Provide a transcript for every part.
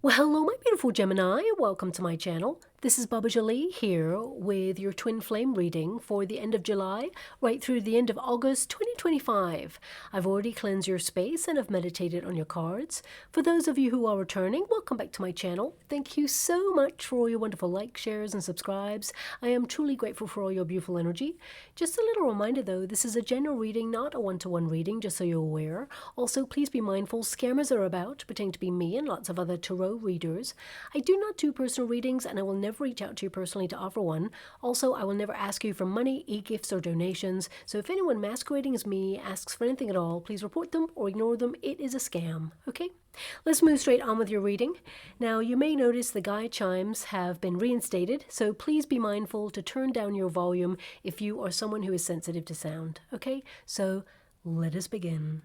Well, hello, my beautiful Gemini. Welcome to my channel. This is Baba Jolie here with your twin flame reading for the end of July, right through the end of August 2025. I've already cleansed your space and have meditated on your cards. For those of you who are returning, welcome back to my channel. Thank you so much for all your wonderful likes, shares, and subscribes. I am truly grateful for all your beautiful energy. Just a little reminder though, this is a general reading, not a one-to-one reading, just so you're aware. Also, please be mindful, scammers are about, pretending to be me and lots of other tarot readers. I do not do personal readings, and I will never reach out to you personally to offer one. Also, I will never ask you for money, e-gifts, or donations. So if anyone masquerading as me asks for anything at all, please report them or ignore them. It is a scam, okay? Let's move straight on with your reading. Now, you may notice the guide chimes have been reinstated, so please be mindful to turn down your volume if you are someone who is sensitive to sound, okay? So let us begin.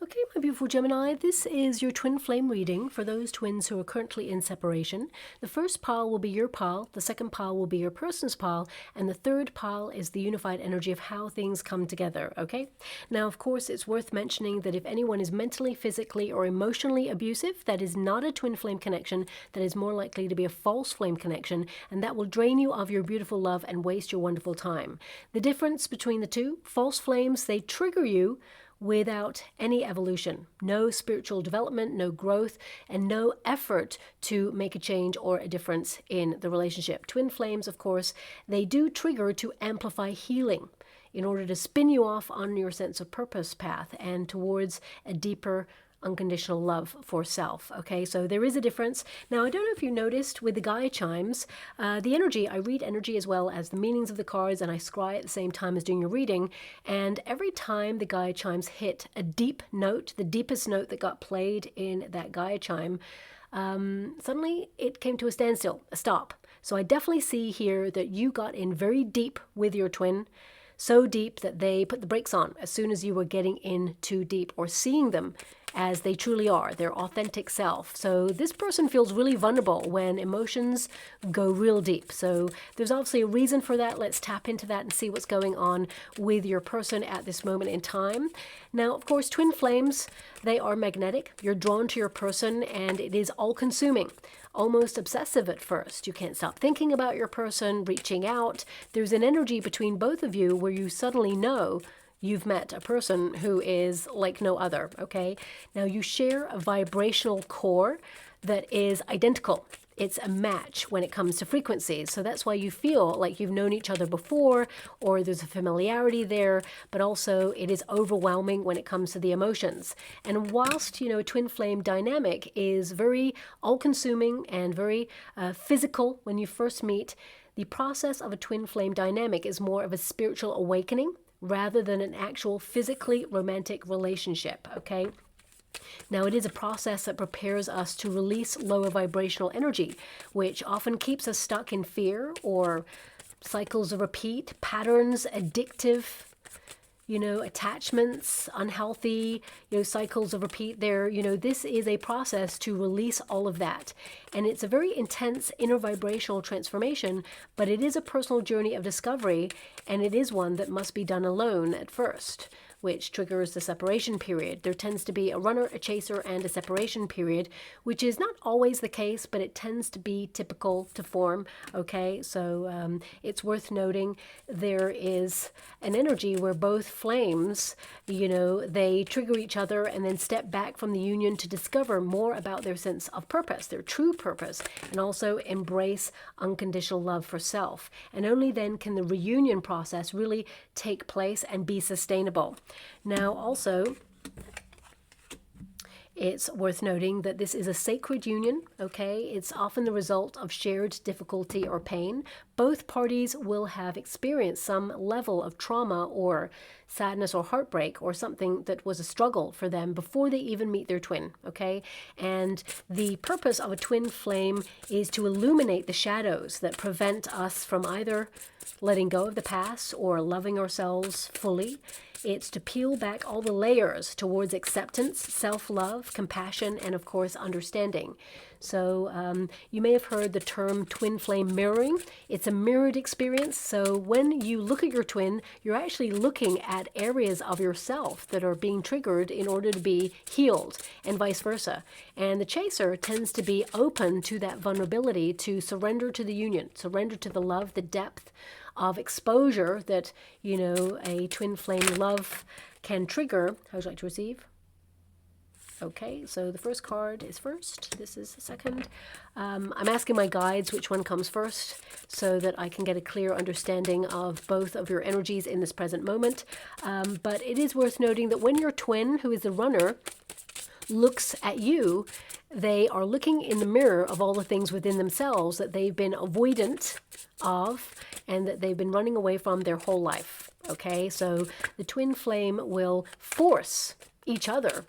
Okay, my beautiful Gemini, this is your twin flame reading for those twins who are currently in separation. The first pile will be your pile, the second pile will be your person's pile, and the third pile is the unified energy of how things come together, okay? Now, of course, it's worth mentioning that if anyone is mentally, physically, or emotionally abusive, that is not a twin flame connection, that is more likely to be a false flame connection, and that will drain you of your beautiful love and waste your wonderful time. The difference between the two, false flames, they trigger you without any evolution, no spiritual development, no growth, and no effort to make a change or a difference in the relationship. Twin flames, of course, they do trigger to amplify healing in order to spin you off on your sense of purpose path and towards a deeper unconditional love for self. Okay, so there is a difference. Now, I don't know if you noticed with the guide chimes, the energy, I read energy as well as the meanings of the cards, and I scry at the same time as doing your reading. And every time the guide chimes hit a deep note, the deepest note that got played in that guide chime, suddenly it came to a standstill, a stop. So I definitely see here that you got in very deep with your twin, so deep that they put the brakes on as soon as you were getting in too deep or seeing them as they truly are, their authentic self. So this person feels really vulnerable when emotions go real deep. So there's obviously a reason for that. Let's tap into that and see what's going on with your person at this moment in time. Now, of course, twin flames, they are magnetic. You're drawn to your person and it is all-consuming. Almost obsessive at first. You can't stop thinking about your person, reaching out. There's an energy between both of you where you suddenly know you've met a person who is like no other, okay? Now, you share a vibrational core that is identical. It's a match when it comes to frequencies. So that's why you feel like you've known each other before, or there's a familiarity there, but also it is overwhelming when it comes to the emotions. And whilst, a twin flame dynamic is very all-consuming and very physical when you first meet, the process of a twin flame dynamic is more of a spiritual awakening rather than an actual physically romantic relationship, okay? Now, it is a process that prepares us to release lower vibrational energy, which often keeps us stuck in fear or cycles of repeat, patterns, addictive, attachments, unhealthy, cycles of repeat there. This is a process to release all of that. And it's a very intense inner vibrational transformation, but it is a personal journey of discovery, and it is one that must be done alone at first, which triggers the separation period. There tends to be a runner, a chaser, and a separation period, which is not always the case, but it tends to be typical to form, okay? So it's worth noting there is an energy where both flames, they trigger each other and then step back from the union to discover more about their sense of purpose, their true purpose, and also embrace unconditional love for self. And only then can the reunion process really take place and be sustainable. Now, also, it's worth noting that this is a sacred union, okay? It's often the result of shared difficulty or pain. Both parties will have experienced some level of trauma or sadness or heartbreak or something that was a struggle for them before they even meet their twin, okay? And the purpose of a twin flame is to illuminate the shadows that prevent us from either letting go of the past or loving ourselves fully. It's to peel back all the layers towards acceptance, self-love, compassion, and of course, understanding. So you may have heard the term twin flame mirroring. It's a mirrored experience. So when you look at your twin, you're actually looking at areas of yourself that are being triggered in order to be healed, and vice versa. And the chaser tends to be open to that vulnerability, to surrender to the union, surrender to the love, the depth of exposure that, a twin flame love can trigger. How would you like to receive? Okay, so the first card is first. This is the second. I'm asking my guides which one comes first so that I can get a clear understanding of both of your energies in this present moment. But it is worth noting that when your twin, who is the runner, looks at you, they are looking in the mirror of all the things within themselves that they've been avoidant of and that they've been running away from their whole life. Okay, so the twin flame will force each other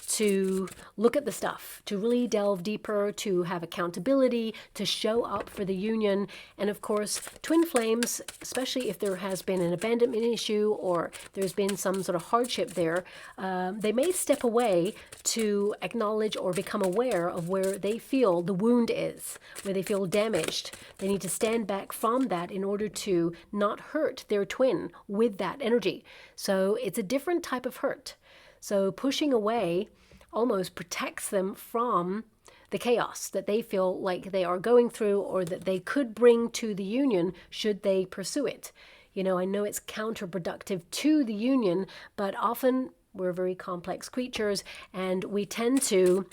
to look at the stuff, to really delve deeper, to have accountability, to show up for the union. And of course, twin flames, especially if there has been an abandonment issue or there's been some sort of hardship there, they may step away to acknowledge or become aware of where they feel the wound is, where they feel damaged. They need to stand back from that in order to not hurt their twin with that energy. So it's a different type of hurt. So pushing away almost protects them from the chaos that they feel like they are going through or that they could bring to the union should they pursue it. I know it's counterproductive to the union, but often we're very complex creatures and we tend to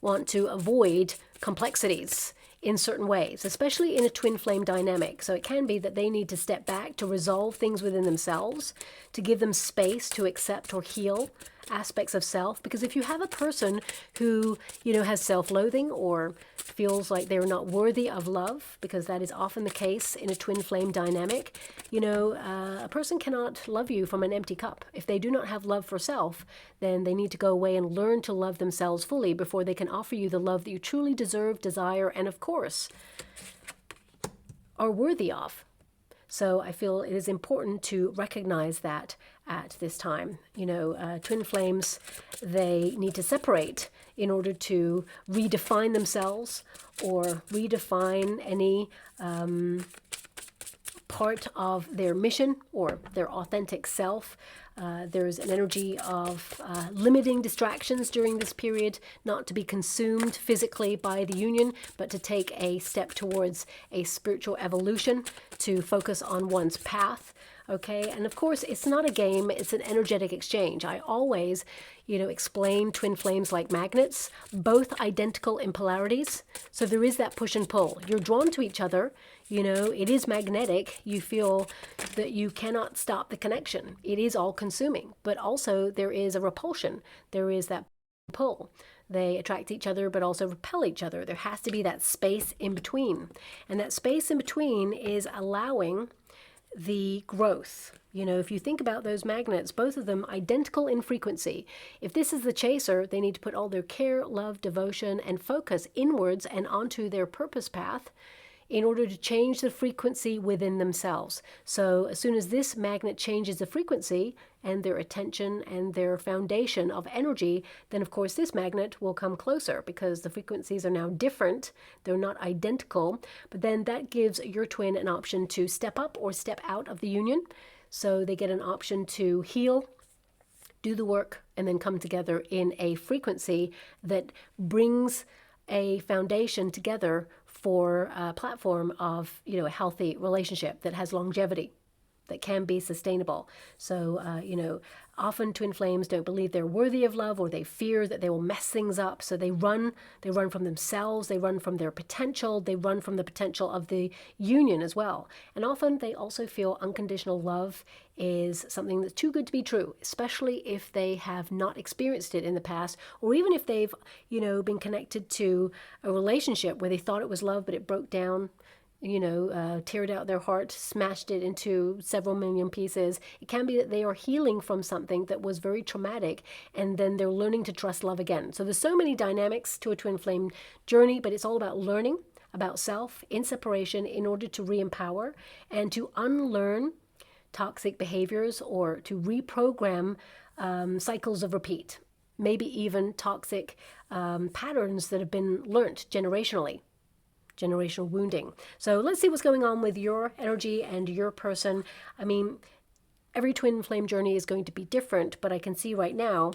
want to avoid complexities in certain ways, especially in a twin flame dynamic. So it can be that they need to step back to resolve things within themselves, to give them space to accept or heal aspects of self. Because if you have a person who, has self-loathing or feels like they're not worthy of love, because that is often the case in a twin flame dynamic, a person cannot love you from an empty cup. If they do not have love for self, then they need to go away and learn to love themselves fully before they can offer you the love that you truly deserve, desire, and of course, are worthy of. So I feel it is important to recognize that at this time. Twin flames, they need to separate in order to redefine themselves or redefine any part of their mission or their authentic self. There's an energy of limiting distractions during this period, not to be consumed physically by the union, but to take a step towards a spiritual evolution, to focus on one's path. Okay, and of course, it's not a game, it's an energetic exchange. I always, explain twin flames like magnets, both identical in polarities. So there is that push and pull. You're drawn to each other, it is magnetic. You feel that you cannot stop the connection. It is all consuming, but also there is a repulsion. There is that pull. They attract each other, but also repel each other. There has to be that space in between. And that space in between is allowing the growth. If you think about those magnets, both of them identical in frequency. If this is the chaser, they need to put all their care, love, devotion, and focus inwards and onto their purpose path. in order to change the frequency within themselves. So as soon as this magnet changes the frequency and their attention and their foundation of energy, then of course this magnet will come closer because the frequencies are now different. They're not identical, but then that gives your twin an option to step up or step out of the union. So they get an option to heal, do the work, and then come together in a frequency that brings a foundation together for a platform of, a healthy relationship that has longevity, that can be sustainable. So, often twin flames don't believe they're worthy of love, or they fear that they will mess things up. So they run from themselves, they run from their potential, they run from the potential of the union as well. And often they also feel unconditional love is something that's too good to be true, especially if they have not experienced it in the past, or even if they've, been connected to a relationship where they thought it was love, but it broke down, teared out their heart, smashed it into several million pieces. It can be that they are healing from something that was very traumatic, and then they're learning to trust love again. So there's so many dynamics to a twin flame journey, but it's all about learning about self in separation in order to re-empower and to unlearn toxic behaviors, or to reprogram cycles of repeat, maybe even toxic patterns that have been learnt generationally. Generational wounding. So let's see what's going on with your energy and your person. I mean, every twin flame journey is going to be different, but I can see right now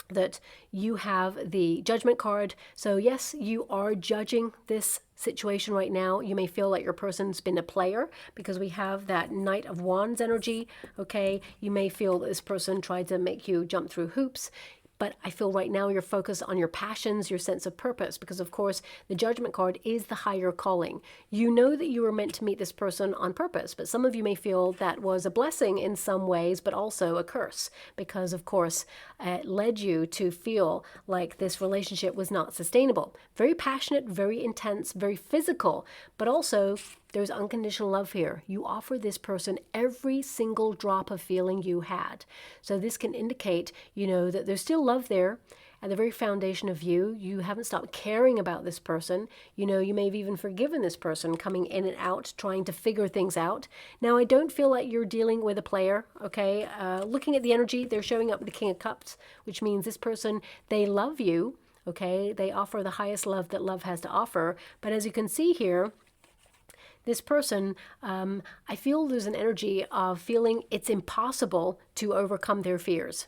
that you have the Judgment card. So yes, you are judging this situation right now. You may feel like your person's been a player because we have that Knight of Wands energy, okay? You may feel that this person tried to make you jump through hoops. But I feel right now you're focused on your passions, your sense of purpose, because of course the Judgment card is the higher calling. You know that you were meant to meet this person on purpose, but some of you may feel that was a blessing in some ways, but also a curse, because of course it led you to feel like this relationship was not sustainable. Very passionate, very intense, very physical, but also there's unconditional love here. You offer this person every single drop of feeling you had. So this can indicate, that there's still love there at the very foundation of you. You haven't stopped caring about this person. You may have even forgiven this person coming in and out, trying to figure things out. Now, I don't feel like you're dealing with a player, okay? Looking at the energy, they're showing up with the King of Cups, which means this person, they love you, okay? They offer the highest love that love has to offer. But as you can see here, this person, I feel there's an energy of feeling it's impossible to overcome their fears.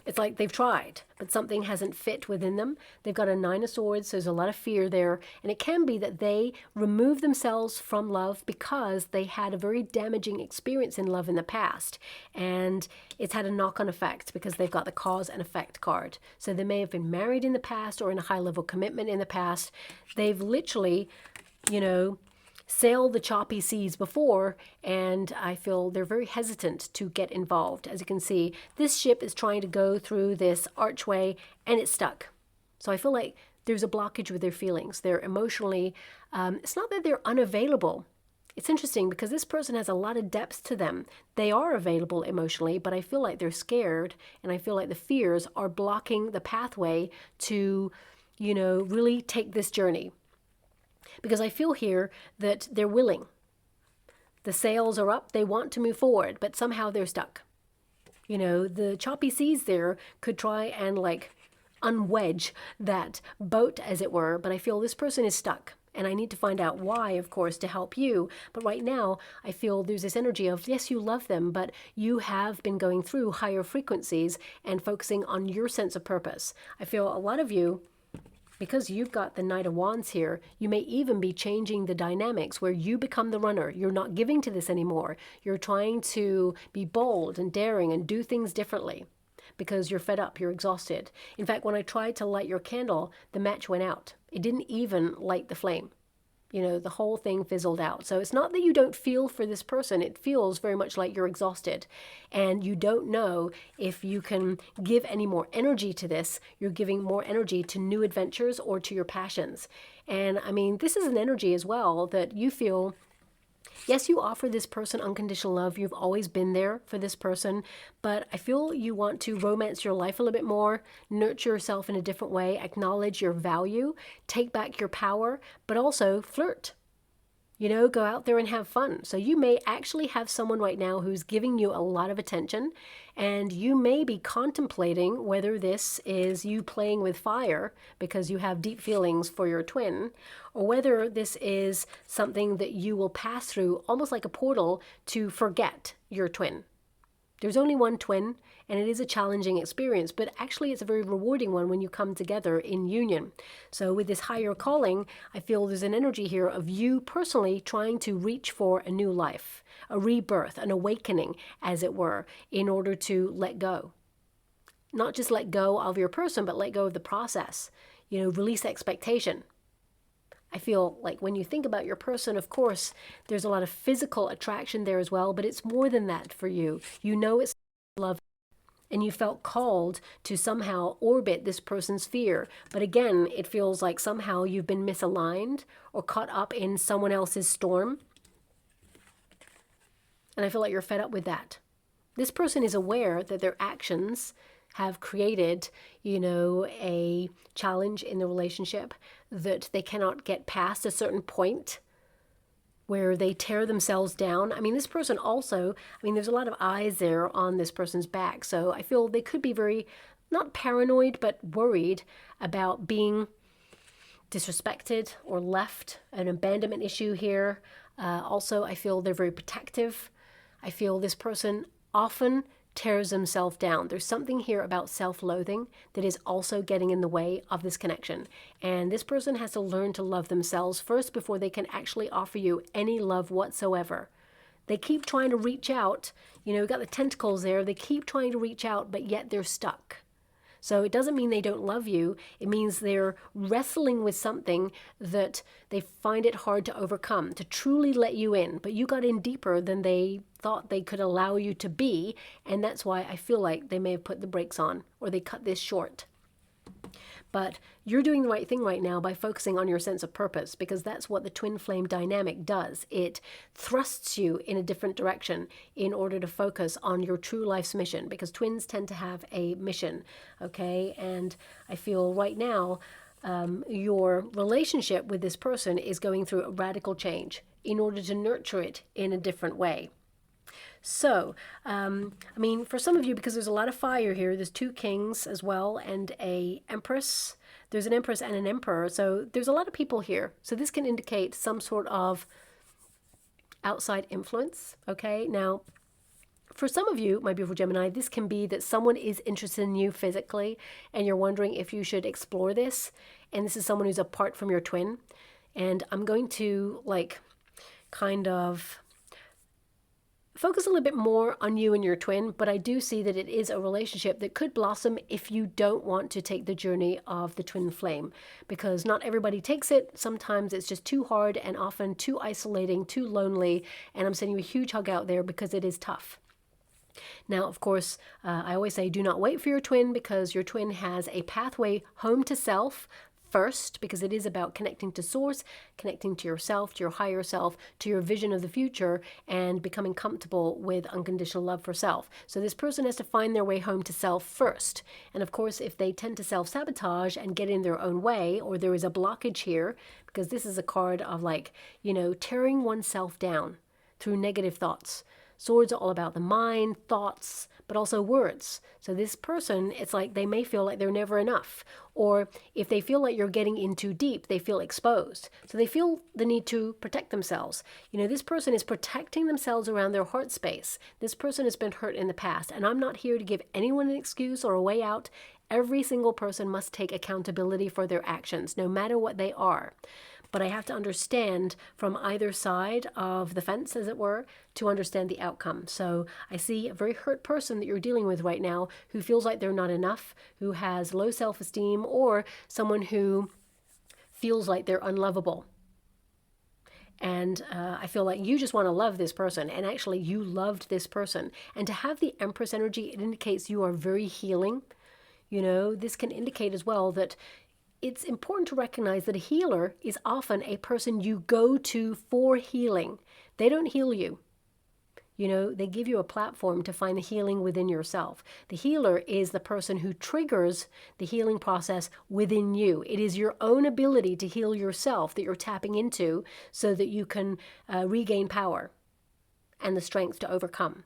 It's like they've tried, but something hasn't fit within them. They've got a Nine of Swords, so there's a lot of fear there. And it can be that they remove themselves from love because they had a very damaging experience in love in the past. And it's had a knock-on effect because they've got the cause and effect card. So they may have been married in the past or in a high-level commitment in the past. They've literally, sailed the choppy seas before, and I feel they're very hesitant to get involved. As you can see, this ship is trying to go through this archway and it's stuck. So I feel like there's a blockage with their feelings. They're emotionally, it's not that they're unavailable. It's interesting because this person has a lot of depth to them. They are available emotionally, but I feel like they're scared, and I feel like the fears are blocking the pathway to, really take this journey. Because I feel here that they're willing. The sails are up, they want to move forward, but somehow they're stuck. The choppy seas there could try and unwedge that boat, as it were, but I feel this person is stuck. And I need to find out why, of course, to help you. But right now, I feel there's this energy of, yes, you love them, but you have been going through higher frequencies and focusing on your sense of purpose. I feel a lot of you, because you've got the Knight of Wands here, you may even be changing the dynamics where you become the runner. You're not giving to this anymore. You're trying to be bold and daring and do things differently because you're fed up, you're exhausted. In fact, when I tried to light your candle, the match went out. It didn't even light the flame. The whole thing fizzled out. So it's not that you don't feel for this person. It feels very much like you're exhausted. And you don't know if you can give any more energy to this. You're giving more energy to new adventures or to your passions. And I mean, this is an energy as well that you feel Yes, you offer this person unconditional love. You've always been there for this person, but I feel you want to romance your life a little bit more, nurture yourself in a different way, acknowledge your value, take back your power, but also flirt. You know, go out there and have fun. So you may actually have someone right now who's giving you a lot of attention, and you may be contemplating whether this is you playing with fire because you have deep feelings for your twin, or whether this is something that you will pass through almost like a portal to forget your twin. There's only one twin, and it is a challenging experience, but actually it's a very rewarding one when you come together in union. So with this higher calling, I feel there's an energy here of you personally trying to reach for a new life, a rebirth, an awakening, as it were, in order to let go. Not just let go of your person, but let go of the process. You know, release expectation. I feel like when you think about your person, of course, there's a lot of physical attraction there as well, but it's more than that for you. You know it's love, and you felt called to somehow orbit this person's fear. But again, it feels like somehow you've been misaligned or caught up in someone else's storm. And I feel like you're fed up with that. This person is aware that their actions have created, you know, a challenge in the relationship, that they cannot get past a certain point where they tear themselves down. I mean, this person also, there's a lot of eyes there on this person's back. So I feel they could be very, not paranoid, but worried about being disrespected or left, an abandonment issue here. Also, I feel they're very protective. I feel this person often tears themselves down. There's something here about self-loathing that is also getting in the way of this connection. And this person has to learn to love themselves first before they can actually offer you any love whatsoever. They keep trying to reach out. You know, you've got the tentacles there. They keep trying to reach out, but yet they're stuck. So it doesn't mean they don't love you. It means they're wrestling with something that they find it hard to overcome, to truly let you in. But you got in deeper than they thought they could allow you to be. And that's why I feel like they may have put the brakes on, or they cut this short. But you're doing the right thing right now by focusing on your sense of purpose, because that's what the twin flame dynamic does. It thrusts you in a different direction in order to focus on your true life's mission, because twins tend to have a mission, okay? And I feel right now your relationship with this person is going through a radical change in order to nurture it in a different way. So, for some of you, because there's a lot of fire here, there's two kings as well, and a empress. There's an empress and an emperor. So there's a lot of people here. So this can indicate some sort of outside influence, okay? Now, for some of you, my beautiful Gemini, this can be that someone is interested in you physically, and you're wondering if you should explore this. And this is someone who's apart from your twin. And I'm going to, kind of focus a little bit more on you and your twin, but I do see that it is a relationship that could blossom if you don't want to take the journey of the twin flame, because not everybody takes it. Sometimes it's just too hard and often too isolating, too lonely, and I'm sending you a huge hug out there because it is tough. Now, of course, I always say do not wait for your twin, because your twin has a pathway home to self first, because it is about connecting to source, connecting to yourself, to your higher self, to your vision of the future, and becoming comfortable with unconditional love for self. So this person has to find their way home to self first. And of course, if they tend to self-sabotage and get in their own way, or there is a blockage here, because this is a card of tearing oneself down through negative thoughts. Swords are all about the mind, thoughts, but also words. So this person, it's like they may feel like they're never enough. Or if they feel like you're getting in too deep, they feel exposed. So they feel the need to protect themselves. You know, this person is protecting themselves around their heart space. This person has been hurt in the past. And I'm not here to give anyone an excuse or a way out. Every single person must take accountability for their actions, no matter what they are. But I have to understand from either side of the fence, as it were, to understand the outcome. So I see a very hurt person that you're dealing with right now who feels like they're not enough, who has low self-esteem, or someone who feels like they're unlovable. And I feel like you just want to love this person, and actually you loved this person. And to have the Empress energy, it indicates you are very healing. You know, this can indicate as well that it's important to recognize that a healer is often a person you go to for healing. They don't heal you. You know, they give you a platform to find the healing within yourself. The healer is the person who triggers the healing process within you. It is your own ability to heal yourself that you're tapping into so that you can regain power and the strength to overcome.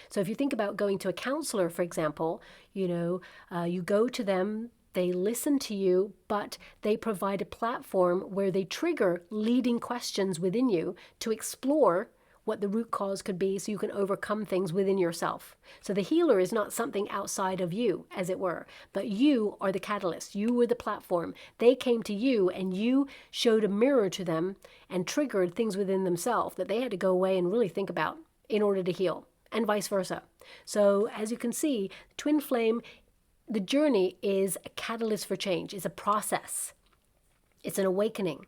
So if you think about going to a counselor, for example, you know, you go to them, they listen to you, but they provide a platform where they trigger leading questions within you to explore what the root cause could be so you can overcome things within yourself. So the healer is not something outside of you, as it were, but you are the catalyst. You were the platform. They came to you and you showed a mirror to them and triggered things within themselves that they had to go away and really think about in order to heal, and vice versa. So as you can see, twin flame, the journey is a catalyst for change. It's a process. It's an awakening,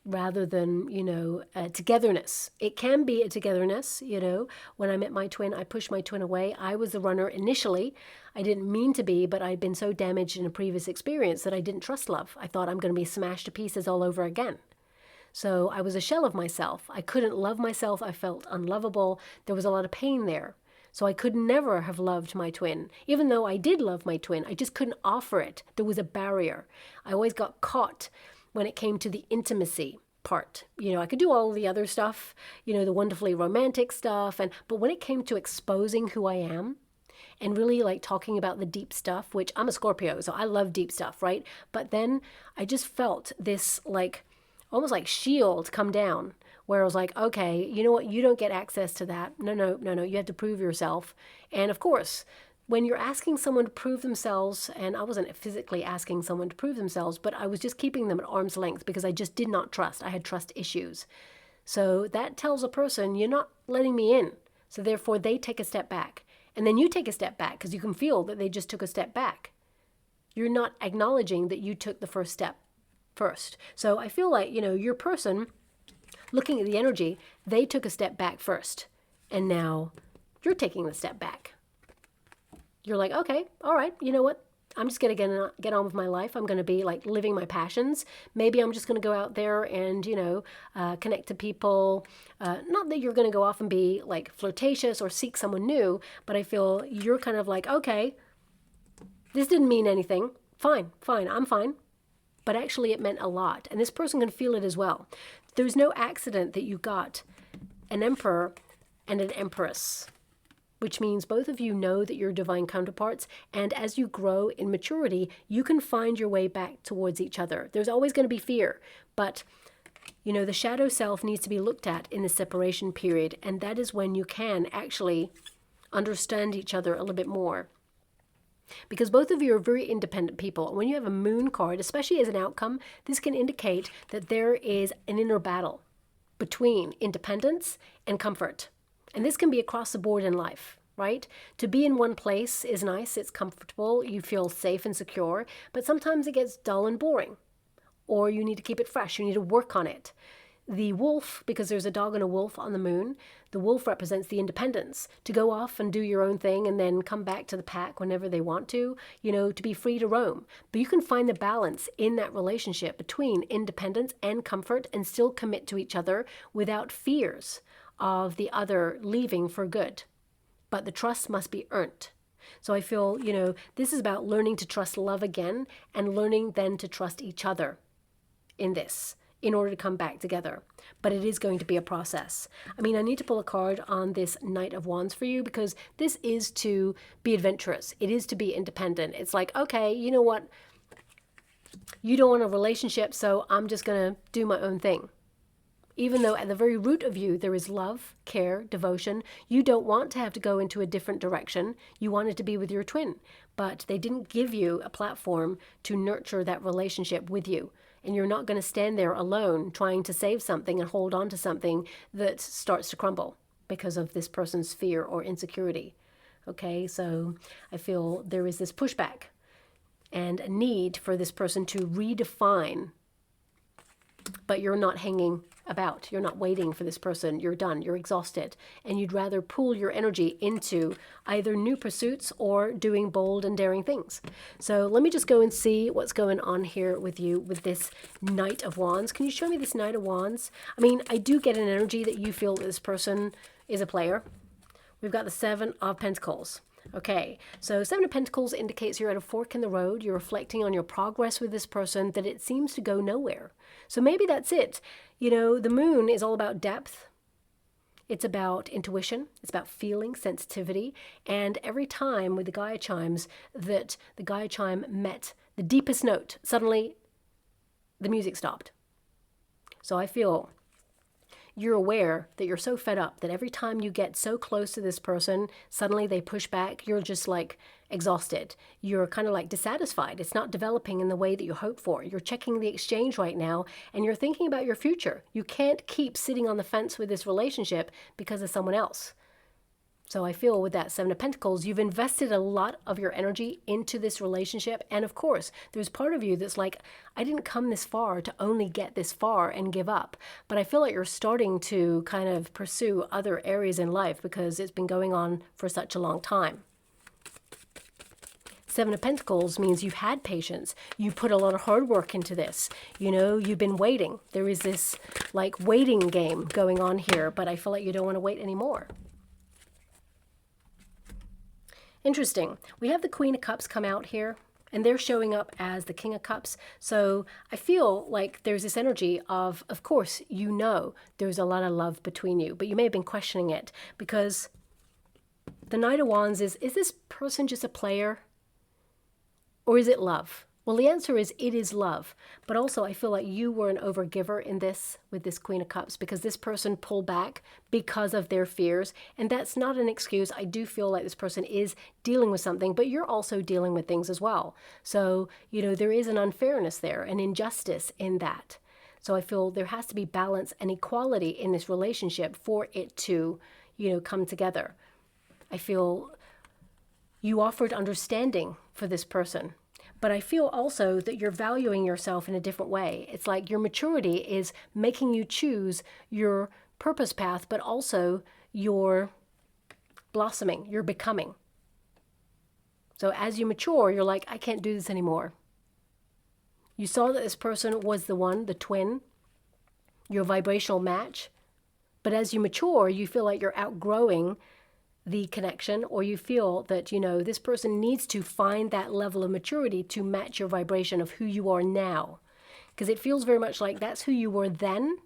rather than, you know, togetherness. It can be a togetherness, you know. When I met my twin, I pushed my twin away. I was the runner initially. I didn't mean to be, but I'd been so damaged in a previous experience that I didn't trust love. I thought I'm going to be smashed to pieces all over again. So I was a shell of myself. I couldn't love myself. I felt unlovable. There was a lot of pain there. So I could never have loved my twin. Even though I did love my twin, I just couldn't offer it. There was a barrier. I always got caught when it came to the intimacy part. You know, I could do all the other stuff, you know, the wonderfully romantic stuff, but when it came to exposing who I am and really like talking about the deep stuff, which I'm a Scorpio, so I love deep stuff, right? But then I just felt this like almost like shield come down where I was like, okay, you know what? You don't get access to that. No. You have to prove yourself. And of course, when you're asking someone to prove themselves, and I wasn't physically asking someone to prove themselves, but I was just keeping them at arm's length because I just did not trust. I had trust issues. So that tells a person, you're not letting me in. So therefore, they take a step back. And then you take a step back because you can feel that they just took a step back. You're not acknowledging that you took the first step first. So I feel like, you know, your person, looking at the energy, they took a step back first. And now you're taking the step back. You're like, okay, all right, you know what? I'm just going to get on with my life. I'm going to be like living my passions. Maybe I'm just going to go out there and, you know, connect to people. Not that you're going to go off and be like flirtatious or seek someone new, but I feel you're kind of like, okay, this didn't mean anything. Fine, I'm fine. But actually it meant a lot. And this person can feel it as well. There's no accident that you got an emperor and an empress, which means both of you know that you're divine counterparts, and as you grow in maturity, you can find your way back towards each other. There's always going to be fear, but you know, the shadow self needs to be looked at in the separation period, and that is when you can actually understand each other a little bit more. Because both of you are very independent people. When you have a moon card, especially as an outcome, this can indicate that there is an inner battle between independence and comfort. And this can be across the board in life, right? To be in one place is nice, it's comfortable, you feel safe and secure, but sometimes it gets dull and boring. Or you need to keep it fresh, you need to work on it. The wolf, because there's a dog and a wolf on the moon, the wolf represents the independence, to go off and do your own thing and then come back to the pack whenever they want to, you know, to be free to roam. But you can find the balance in that relationship between independence and comfort and still commit to each other without fears of the other leaving for good. But the trust must be earned. So I feel, you know, this is about learning to trust love again and learning then to trust each other in this in order to come back together. But it is going to be a process. I mean, I need to pull a card on this Knight of Wands for you because this is to be adventurous. It is to be independent. It's like, okay, you know what? You don't want a relationship, so I'm just going to do my own thing. Even though at the very root of you, there is love, care, devotion. You don't want to have to go into a different direction. You wanted to be with your twin, but they didn't give you a platform to nurture that relationship with you. And you're not going to stand there alone trying to save something and hold on to something that starts to crumble because of this person's fear or insecurity. Okay, so I feel there is this pushback and a need for this person to redefine but you're not hanging about. You're not waiting for this person. You're done. You're exhausted. And you'd rather pool your energy into either new pursuits or doing bold and daring things. So let me just go and see what's going on here with you with this Knight of Wands. Can you show me this Knight of Wands? I mean, I do get an energy that you feel that this person is a player. We've got the Seven of Pentacles. Okay, so Seven of Pentacles indicates you're at a fork in the road. You're reflecting on your progress with this person, that it seems to go nowhere. So maybe that's it. You know, the moon is all about depth. It's about intuition. It's about feeling, sensitivity. And every time with the Gaia chimes that the Gaia chime met the deepest note, suddenly the music stopped. So I feel you're aware that you're so fed up that every time you get so close to this person, suddenly they push back. You're just like exhausted. You're kind of like dissatisfied. It's not developing in the way that you hoped for. You're checking the exchange right now and you're thinking about your future. You can't keep sitting on the fence with this relationship because of someone else. So I feel with that Seven of Pentacles, you've invested a lot of your energy into this relationship. And of course, there's part of you that's like, I didn't come this far to only get this far and give up. But I feel like you're starting to kind of pursue other areas in life because it's been going on for such a long time. Seven of Pentacles means you've had patience. You put a lot of hard work into this. You know, you've been waiting. There is this like waiting game going on here, but I feel like you don't want to wait anymore. Interesting. We have the Queen of Cups come out here, and they're showing up as the King of Cups. So I feel like there's this energy of course, you know there's a lot of love between you, but you may have been questioning it because the Knight of Wands is this person just a player or is it love? Well, the answer is it is love. But also I feel like you were an overgiver in this with this Queen of Cups because this person pulled back because of their fears. And that's not an excuse. I do feel like this person is dealing with something, but you're also dealing with things as well. So, you know, there is an unfairness there, an injustice in that. So I feel there has to be balance and equality in this relationship for it to, you know, come together. I feel you offered understanding for this person. But I feel also that you're valuing yourself in a different way. It's like your maturity is making you choose your purpose path, but also your blossoming, your becoming. So as you mature, you're like, I can't do this anymore. You saw that this person was the one, the twin, your vibrational match. But as you mature, you feel like you're outgrowing the connection, or you feel that, you know, this person needs to find that level of maturity to match your vibration of who you are now. Because it feels very much like that's who you were then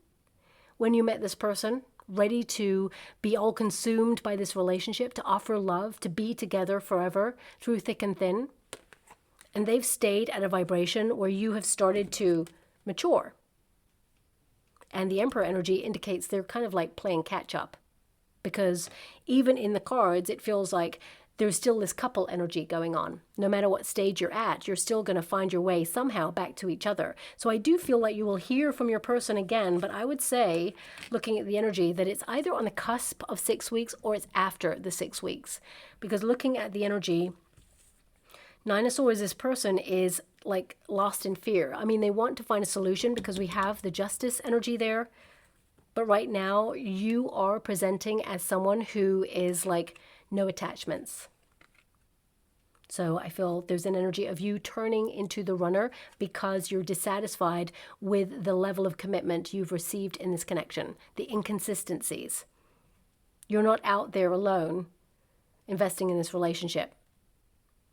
when you met this person, ready to be all consumed by this relationship, to offer love, to be together forever through thick and thin. And they've stayed at a vibration where you have started to mature. And the Emperor energy indicates they're kind of like playing catch up. Because even in the cards, it feels like there's still this couple energy going on. No matter what stage you're at, you're still going to find your way somehow back to each other. So I do feel like you will hear from your person again, but I would say, looking at the energy, that it's either on the cusp of 6 weeks or it's after the 6 weeks. Because looking at the energy, Nine of Swords, this person is like lost in fear. I mean, they want to find a solution because we have the Justice energy there. But right now, you are presenting as someone who is like no attachments. So I feel there's an energy of you turning into the runner because you're dissatisfied with the level of commitment you've received in this connection, the inconsistencies. You're not out there alone investing in this relationship.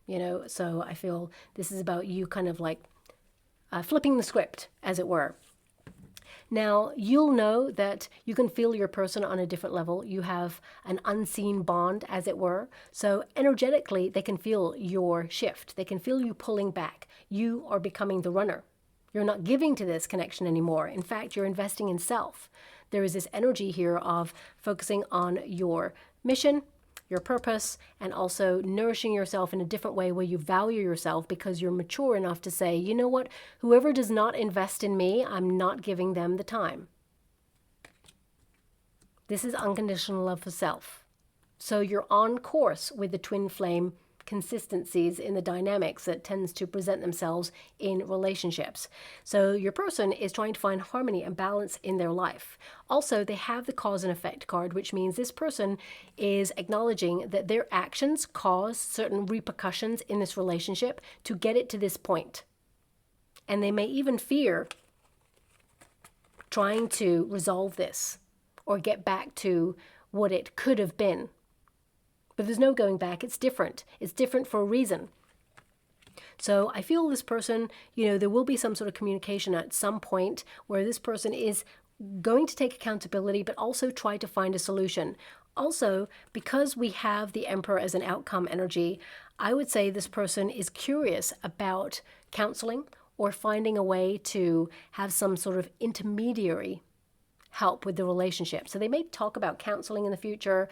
You know, so I feel this is about you kind of like flipping the script, as it were. Now, you'll know that you can feel your person on a different level. You have an unseen bond, as it were. So energetically, they can feel your shift. They can feel you pulling back. You are becoming the runner. You're not giving to this connection anymore. In fact, you're investing in self. There is this energy here of focusing on your mission, your purpose, and also nourishing yourself in a different way where you value yourself because you're mature enough to say, you know what, whoever does not invest in me, I'm not giving them the time. This is unconditional love for self. So you're on course with the twin flame inconsistencies in the dynamics that tends to present themselves in relationships. So your person is trying to find harmony and balance in their life. Also, they have the cause and effect card, which means this person is acknowledging that their actions cause certain repercussions in this relationship to get it to this point. And they may even fear trying to resolve this or get back to what it could have been. But there's no going back. It's different. It's different for a reason. So I feel this person, there will be some sort of communication at some point where this person is going to take accountability, but also try to find a solution. Also, because we have the Emperor as an outcome energy, I would say this person is curious about counseling or finding a way to have some sort of intermediary help with the relationship. So they may talk about counseling in the future,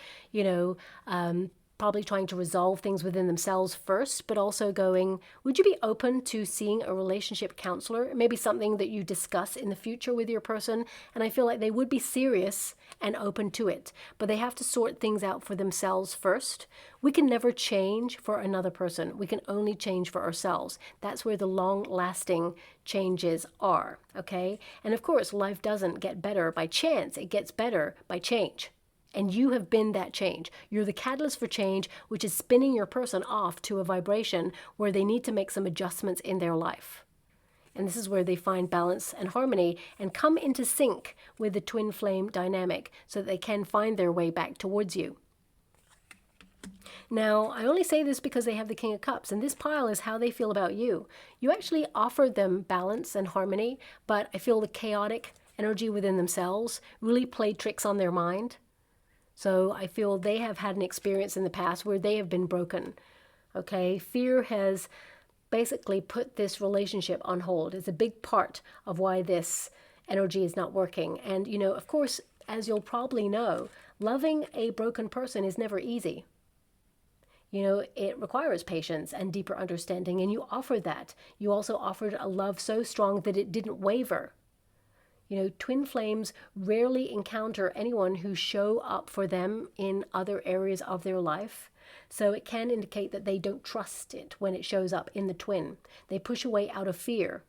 probably trying to resolve things within themselves first, but also going, would you be open to seeing a relationship counselor? Maybe something that you discuss in the future with your person. And I feel like they would be serious and open to it, but they have to sort things out for themselves first. We can never change for another person. We can only change for ourselves. That's where the long-lasting changes are, okay? And of course, life doesn't get better by chance. It gets better by change. And you have been that change. You're the catalyst for change, which is spinning your person off to a vibration where they need to make some adjustments in their life. And this is where they find balance and harmony and come into sync with the twin flame dynamic so that they can find their way back towards you. Now, I only say this because they have the King of Cups, and this pile is how they feel about you. You actually offered them balance and harmony, but I feel the chaotic energy within themselves really played tricks on their mind. So I feel they have had an experience in the past where they have been broken. Okay, fear has basically put this relationship on hold. It's a big part of why this energy is not working. And, of course, as you'll probably know, loving a broken person is never easy. It requires patience and deeper understanding, and you offered that. You also offered a love so strong that it didn't waver. Twin flames rarely encounter anyone who show up for them in other areas of their life. So it can indicate that they don't trust it when it shows up in the twin. They push away out of fear.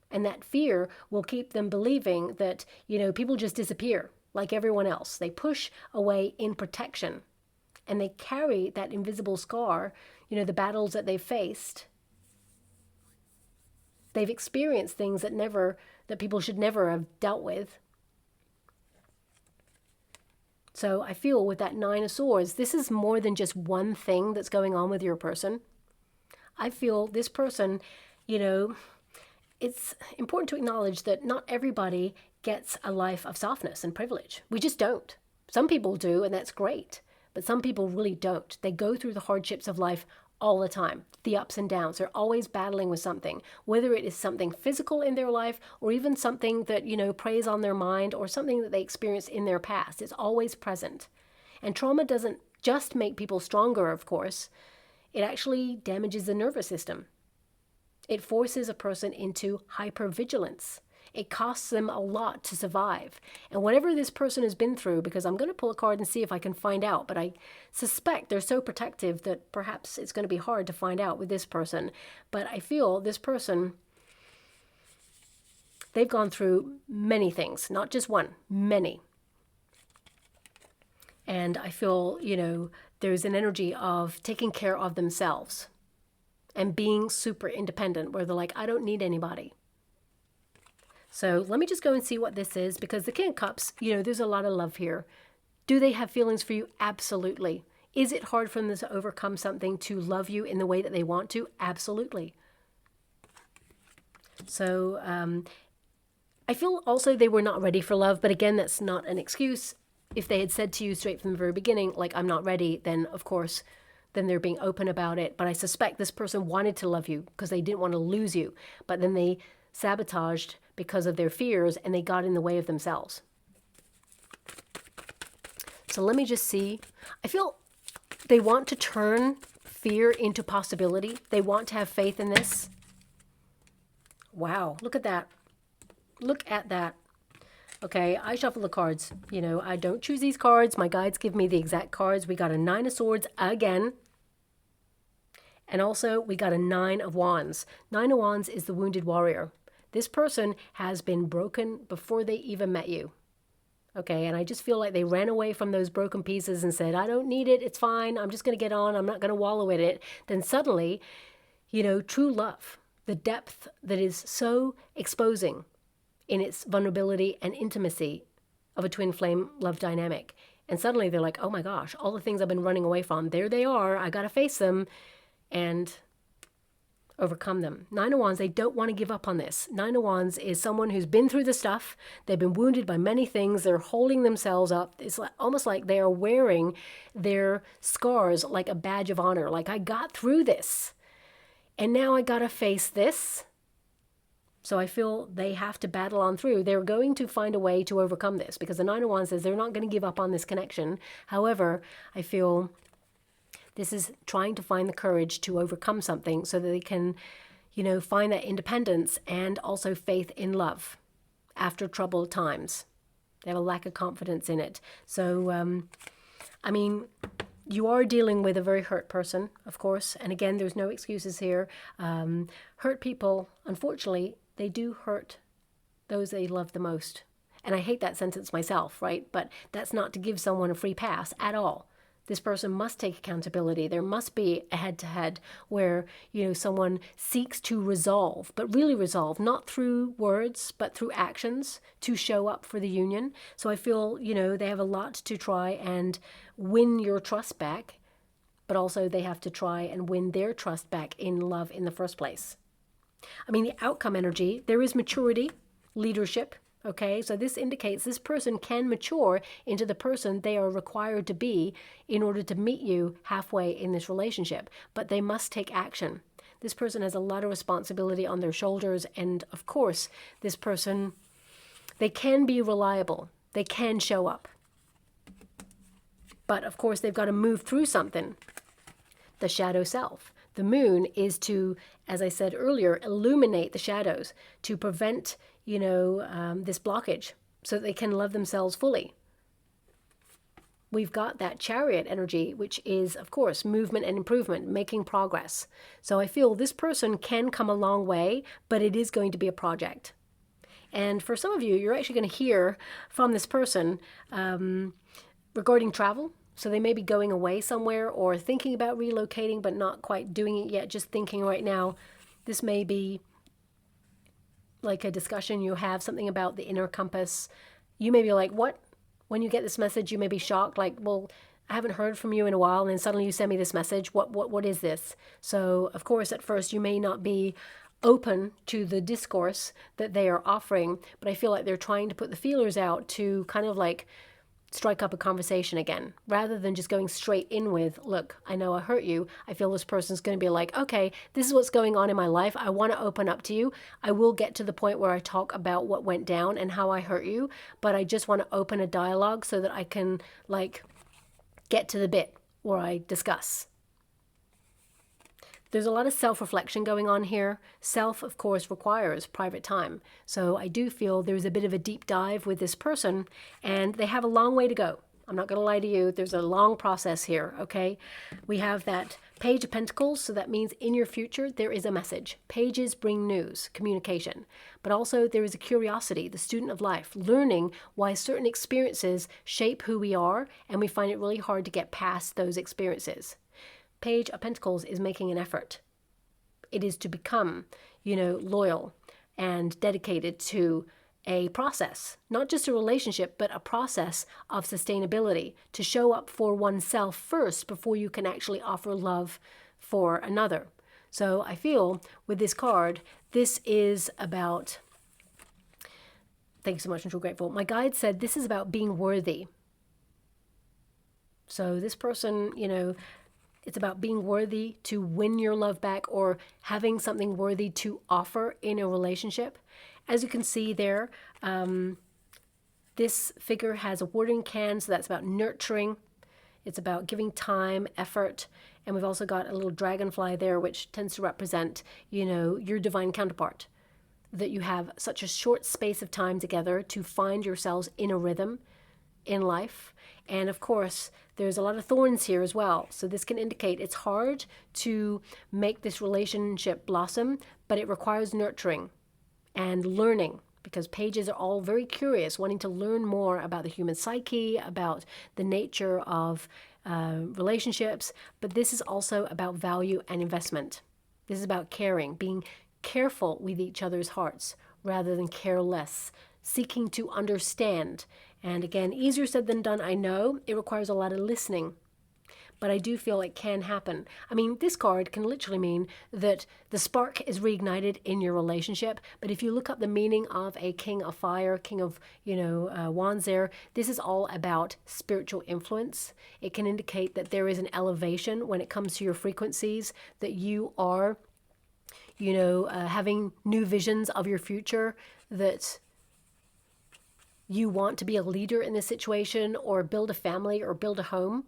And that fear will keep them believing that, people just disappear like everyone else. They push away in protection. And they carry that invisible scar, the battles that they've faced. They've experienced things that people should never have dealt with. So I feel with that Nine of Swords, this is more than just one thing that's going on with your person. I feel this person, it's important to acknowledge that not everybody gets a life of softness and privilege. We just don't. Some people do, and that's great. But some people really don't. They go through the hardships of life all the time, the ups and downs. They're always battling with something, whether it is something physical in their life or even something that, preys on their mind or something that they experienced in their past. It's always present. And trauma doesn't just make people stronger, of course. It actually damages the nervous system. It forces a person into hypervigilance. It costs them a lot to survive. And whatever this person has been through, because I'm going to pull a card and see if I can find out, but I suspect they're so protective that perhaps it's going to be hard to find out with this person. But I feel this person, they've gone through many things, not just one, many. And I feel, there's an energy of taking care of themselves and being super independent where they're like, I don't need anybody. So let me just go and see what this is, because the King of Cups, there's a lot of love here. Do they have feelings for you? Absolutely. Is it hard for them to overcome something to love you in the way that they want to? Absolutely. So I feel also they were not ready for love, but again, that's not an excuse. If they had said to you straight from the very beginning, like, I'm not ready, then of course, then they're being open about it. But I suspect this person wanted to love you because they didn't want to lose you, but then they sabotaged because of their fears, and they got in the way of themselves. So let me just see. I feel they want to turn fear into possibility. They want to have faith in this. Wow, look at that. Look at that. Okay, I shuffle the cards. I don't choose these cards. My guides give me the exact cards. We got a Nine of Swords again. And also we got a 9 of Wands. 9 of Wands is the wounded warrior. This person has been broken before they even met you. Okay, and I just feel like they ran away from those broken pieces and said, I don't need it, it's fine, I'm just going to get on, I'm not going to wallow in it. Then suddenly, you know, true love, the depth that is so exposing in its vulnerability and intimacy of a twin flame love dynamic. And suddenly they're like, oh my gosh, all the things I've been running away from, there they are, I got to face them and overcome them. 9 of Wands, they don't want to give up on this. 9 of Wands is someone who's been through the stuff. They've been wounded by many things. They're holding themselves up. It's like, almost like they are wearing their scars like a badge of honor. Like, I got through this, and now I got to face this. So I feel they have to battle on through. They're going to find a way to overcome this, because the 9 of Wands says they're not going to give up on this connection. However, I feel this is trying to find the courage to overcome something so that they can, you know, find that independence and also faith in love after troubled times. They have a lack of confidence in it. So, I mean, you are dealing with a very hurt person, of course. And again, there's no excuses here. Hurt people, unfortunately, they do hurt those they love the most. And I hate that sentence myself, right? But that's not to give someone a free pass at all. This person must take accountability. There must be a head-to-head where, you know, someone seeks to resolve, but really resolve, not through words, but through actions to show up for the union. So I feel, you know, they have a lot to try and win your trust back, but also they have to try and win their trust back in love in the first place. I mean, the outcome energy, there is maturity, leadership. Okay, so this indicates this person can mature into the person they are required to be in order to meet you halfway in this relationship. But they must take action. This person has a lot of responsibility on their shoulders. And of course, this person, they can be reliable. They can show up. But of course, they've got to move through something. The shadow self. The moon is to, as I said earlier, illuminate the shadows to prevent, you know, this blockage so that they can love themselves fully. We've got that chariot energy, which is, of course, movement and improvement, making progress. So I feel this person can come a long way, but it is going to be a project. And for some of you, you're actually going to hear from this person regarding travel. So they may be going away somewhere or thinking about relocating, but not quite doing it yet, just thinking right now. This may be like a discussion you have, something about the inner compass. You may be like, what? When you get this message, you may be shocked, like, well, I haven't heard from you in a while, and then suddenly you send me this message. What is this? So, of course, at first you may not be open to the discourse that they are offering, but I feel like they're trying to put the feelers out to kind of like strike up a conversation again, rather than just going straight in with, look, I know I hurt you. I feel this person's going to be like, okay, this is what's going on in my life. I want to open up to you. I will get to the point where I talk about what went down and how I hurt you, but I just want to open a dialogue so that I can like get to the bit where I discuss. There's a lot of self-reflection going on here. Self, of course, requires private time. So I do feel there's a bit of a deep dive with this person, and they have a long way to go. I'm not going to lie to you. There's a long process here, okay? We have that Page of Pentacles, so that means in your future, there is a message. Pages bring news, communication. But also there is a curiosity, the student of life, learning why certain experiences shape who we are, and we find it really hard to get past those experiences. Page of Pentacles is making an effort. It is to become, you know, loyal and dedicated to a process, not just a relationship, but a process of sustainability, to show up for oneself first before you can actually offer love for another. So I feel with this card, this is about, thank you so much, I'm so grateful. My guide said this is about being worthy. So this person, you know, it's about being worthy to win your love back, or having something worthy to offer in a relationship. As you can see there, this figure has a watering can, so that's about nurturing. It's about giving time, effort, and we've also got a little dragonfly there, which tends to represent, you know, your divine counterpart. That you have such a short space of time together to find yourselves in a rhythm in life, And of course, there's a lot of thorns here as well. So this can indicate it's hard to make this relationship blossom, but it requires nurturing and learning, because pages are all very curious, wanting to learn more about the human psyche, about the nature of relationships. But this is also about value and investment. This is about caring, being careful with each other's hearts rather than careless, seeking to understand. And again, easier said than done, I know. It requires a lot of listening, but I do feel it can happen. I mean, this card can literally mean that the spark is reignited in your relationship. But if you look up the meaning of a king of fire, king of, wands there, this is all about spiritual influence. It can indicate that there is an elevation when it comes to your frequencies, that you are, having new visions of your future, that you want to be a leader in this situation or build a family or build a home.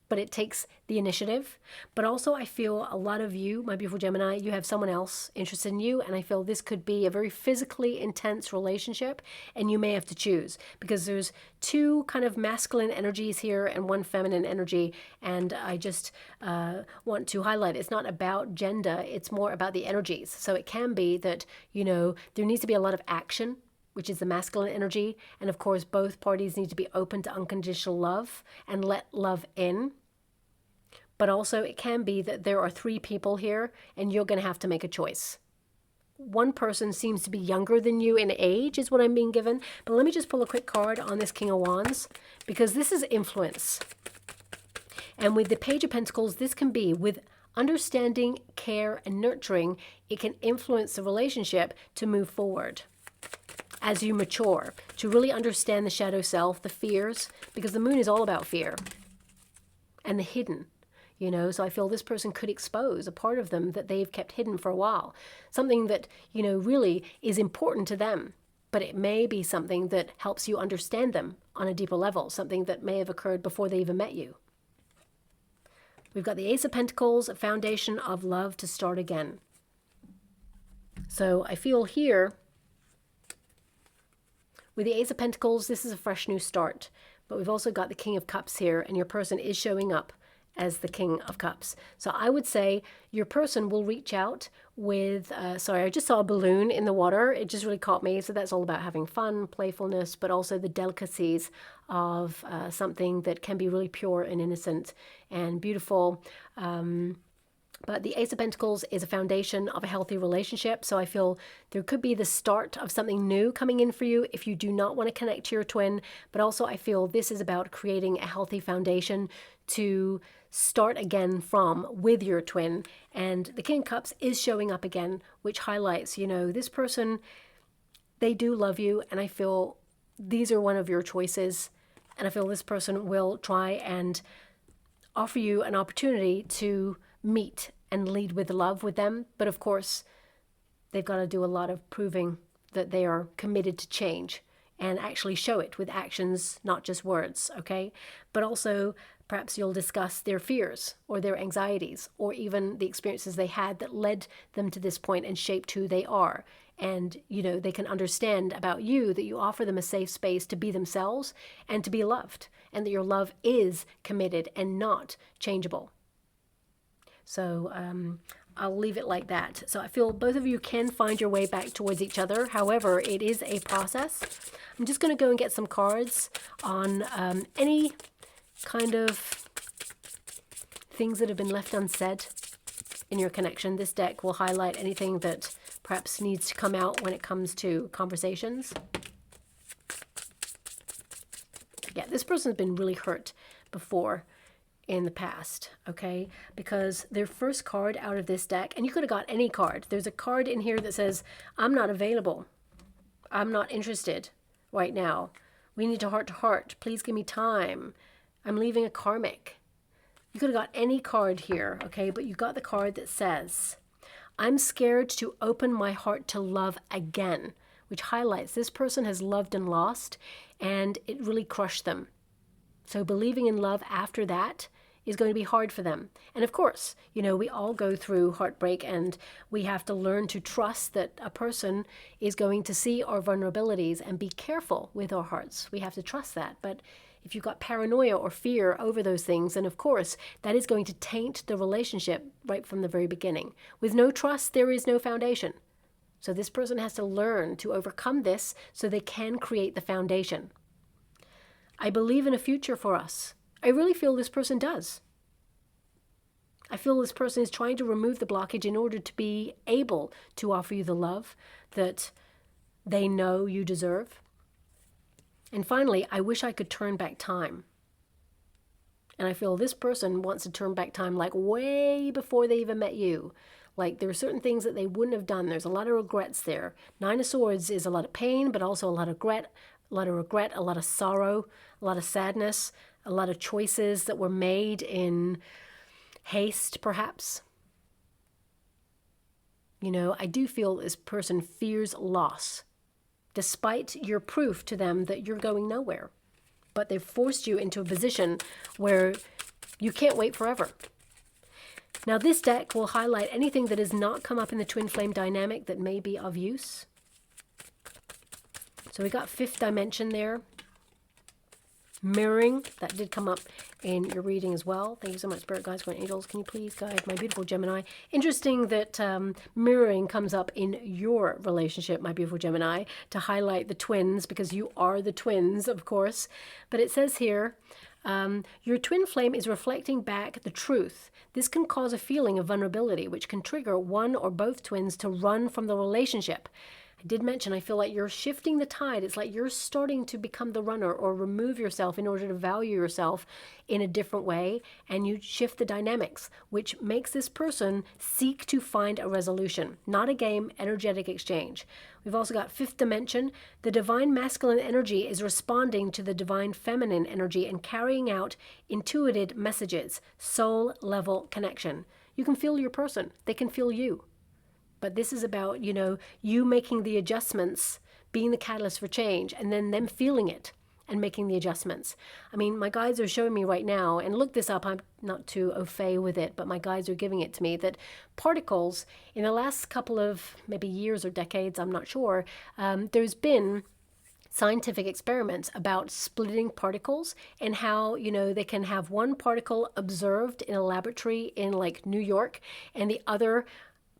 But it takes the initiative. But also I feel a lot of you, my beautiful Gemini, you have someone else interested in you. And I feel this could be a very physically intense relationship. And you may have to choose, because there's two kind of masculine energies here and one feminine energy. And I just want to highlight, it's not about gender. It's more about the energies. So it can be that, there needs to be a lot of action, which is the masculine energy. And of course, both parties need to be open to unconditional love and let love in. But also it can be that there are three people here and you're going to have to make a choice. One person seems to be younger than you in age is what I'm being given. But let me just pull a quick card on this King of Wands, because this is influence. And with the Page of Pentacles, this can be with understanding, care, and nurturing. It can influence the relationship to move forward as you mature, to really understand the shadow self, the fears, because the moon is all about fear and the hidden. So I feel this person could expose a part of them that they've kept hidden for a while. Something that, really is important to them. But it may be something that helps you understand them on a deeper level. Something that may have occurred before they even met you. We've got the Ace of Pentacles, a foundation of love to start again. So I feel here, with the Ace of Pentacles, this is a fresh new start. But we've also got the King of Cups here, and your person is showing up as the King of Cups. So I would say your person will reach out with, sorry, I just saw a balloon in the water. It just really caught me. So that's all about having fun, playfulness, but also the delicacies of something that can be really pure and innocent and beautiful. But the Ace of Pentacles is a foundation of a healthy relationship. So I feel there could be the start of something new coming in for you if you do not want to connect to your twin. But also I feel this is about creating a healthy foundation to start again from with your twin. And the King of Cups is showing up again, which highlights, this person, they do love you. And I feel these are one of your choices. And I feel this person will try and offer you an opportunity to meet and lead with love with them. But of course, they've got to do a lot of proving that they are committed to change and actually show it with actions, not just words, okay? But also, perhaps you'll discuss their fears or their anxieties or even the experiences they had that led them to this point and shaped who they are. And, they can understand about you that you offer them a safe space to be themselves and to be loved, and that your love is committed and not changeable. So I'll leave it like that. So I feel both of you can find your way back towards each other. However, it is a process. I'm just going to go and get some cards on any kind of things that have been left unsaid in your connection. This deck will highlight anything that perhaps needs to come out when it comes to conversations. Yeah, this person's been really hurt before in the past, okay? Because their first card out of this deck, and you could have got any card. There's a card in here that says, I'm not available. I'm not interested right now. We need to heart. Please give me time. I'm leaving a karmic. You could have got any card here, okay? But you got the card that says, I'm scared to open my heart to love again, which highlights this person has loved and lost, and it really crushed them. So believing in love after that is going to be hard for them. And of course, we all go through heartbreak, and we have to learn to trust that a person is going to see our vulnerabilities and be careful with our hearts. We have to trust that. But If you've got paranoia or fear over those things, then of course that is going to taint the relationship right from the very beginning. With no trust, there is no foundation. So this person has to learn to overcome this so they can create the foundation. I believe in a future for us. I really feel this person does. I feel this person is trying to remove the blockage in order to be able to offer you the love that they know you deserve. And finally, I wish I could turn back time. And I feel this person wants to turn back time like way before they even met you. Like there are certain things that they wouldn't have done. There's a lot of regrets there. Nine of Swords is a lot of pain, but also a lot of regret, a lot of sorrow, a lot of sadness, a lot of choices that were made in haste, perhaps. You know, I do feel this person fears loss, despite your proof to them that you're going nowhere. But they've forced you into a position where you can't wait forever. Now this deck will highlight anything that has not come up in the twin flame dynamic that may be of use. So we got fifth dimension there. Mirroring, that did come up in your reading as well. Thank you so much, Spirit Guides, Guardian Angels. Can you please guide my beautiful Gemini? Interesting that mirroring comes up in your relationship, my beautiful Gemini, to highlight the twins, because you are the twins, of course. But it says here, your twin flame is reflecting back the truth. This can cause a feeling of vulnerability, which can trigger one or both twins to run from the relationship. I did mention I feel like you're shifting the tide. It's like you're starting to become the runner or remove yourself in order to value yourself in a different way, and you shift the dynamics, which makes this person seek to find a resolution, not a game, energetic exchange. We've also got fifth dimension. The divine masculine energy is responding to the divine feminine energy and carrying out intuited messages, soul level connection. You can feel your person. They can feel you. But this is about, you know, you making the adjustments, being the catalyst for change, and then them feeling it and making the adjustments. I mean, my guides are showing me right now, and look this up, I'm not too au fait with it, but my guides are giving it to me, that particles in the last couple of maybe years or decades, I'm not sure, there's been scientific experiments about splitting particles and how, you know, they can have one particle observed in a laboratory in like New York, and the other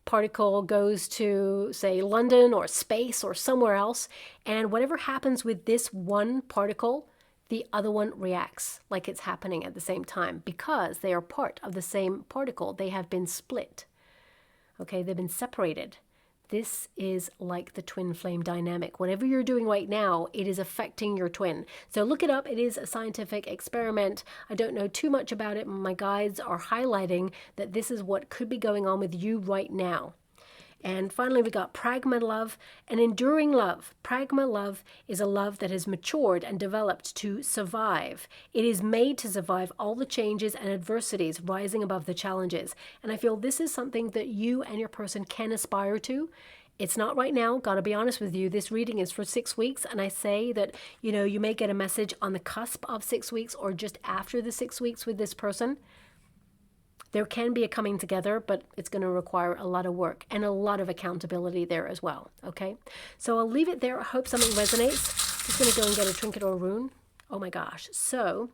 particle goes to, say, London or space or somewhere else, and whatever happens with this one particle, the other one reacts like it's happening at the same time because they are part of the same particle. They have been split. Okay, they've been separated. This is like the twin flame dynamic. Whatever you're doing right now, it is affecting your twin. So look it up. It is a scientific experiment. I don't know too much about it. My guides are highlighting that this is what could be going on with you right now. And finally, we got pragma love, an enduring love. Pragma love is a love that has matured and developed to survive. It is made to survive all the changes and adversities, rising above the challenges. And I feel this is something that you and your person can aspire to. It's not right now, gotta be honest with you. This reading is for 6 weeks, and I say that, you know, you may get a message on the cusp of 6 weeks or just after the 6 weeks with this person. There can be a coming together, but it's going to require a lot of work and a lot of accountability there as well, okay? So I'll leave it there. I hope something resonates. Just going to go and get a trinket or a rune. Oh my gosh. So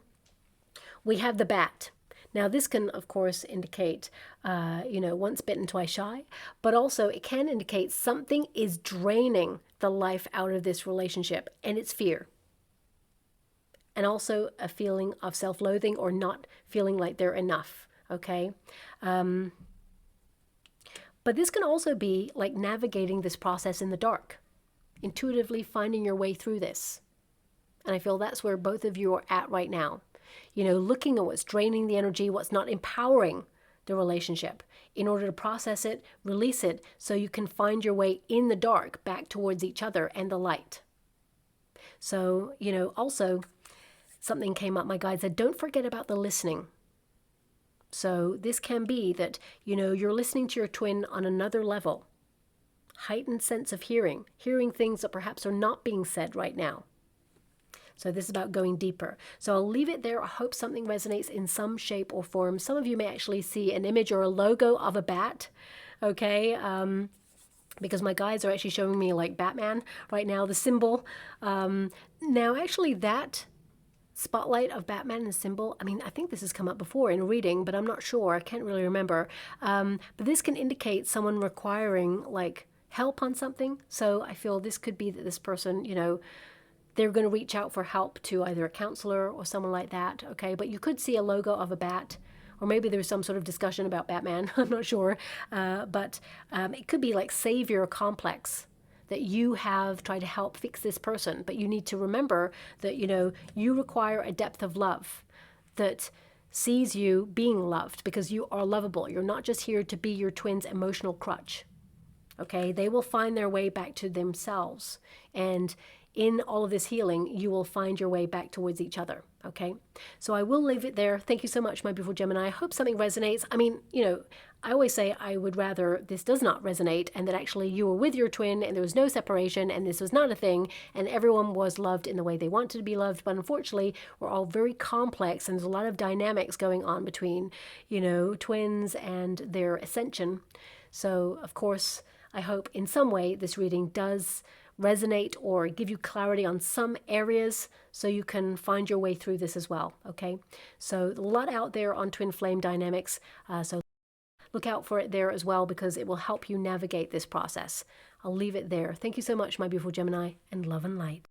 we have the bat. Now this can, of course, indicate, you know, once bitten, twice shy, but also it can indicate something is draining the life out of this relationship, and it's fear. And also a feeling of self-loathing or not feeling like they're enough. Okay. But this can also be like navigating this process in the dark, intuitively finding your way through this. And I feel that's where both of you are at right now. You know, looking at what's draining the energy, what's not empowering the relationship in order to process it, release it, so you can find your way in the dark back towards each other and the light. So, you know, also something came up. My guide said, don't forget about the listening. So this can be that, you know, you're listening to your twin on another level. Heightened sense of hearing things that perhaps are not being said right now. So this is about going deeper. So I'll leave it there. I hope something resonates in some shape or form. Some of you may actually see an image or a logo of a bat, okay? Because my guides are actually showing me like Batman right now, the symbol. Now actually that spotlight of Batman and symbol. I mean, I think this has come up before in a reading, but I'm not sure. I can't really remember. But this can indicate someone requiring like help on something. So I feel this could be that this person, you know, they're going to reach out for help to either a counselor or someone like that. Okay, but you could see a logo of a bat, or maybe there's some sort of discussion about Batman. I'm not sure. But it could be like savior complex, that you have tried to help fix this person, but you need to remember that, you know, you require a depth of love that sees you being loved because you are lovable. You're not just here to be your twin's emotional crutch. Okay, they will find their way back to themselves. And in all of this healing, you will find your way back towards each other. Okay, so I will leave it there. Thank you so much, my beautiful Gemini. I hope something resonates. I mean, you know, I always say I would rather this does not resonate and that actually you were with your twin and there was no separation and this was not a thing and everyone was loved in the way they wanted to be loved. But unfortunately, we're all very complex and there's a lot of dynamics going on between, you know, twins and their ascension. So, of course, I hope in some way this reading does resonate or give you clarity on some areas so you can find your way through this as well. Okay, so a lot out there on twin flame dynamics, so look out for it there as well because it will help you navigate this process. I'll leave it there. Thank you so much, my beautiful Gemini, and love and light.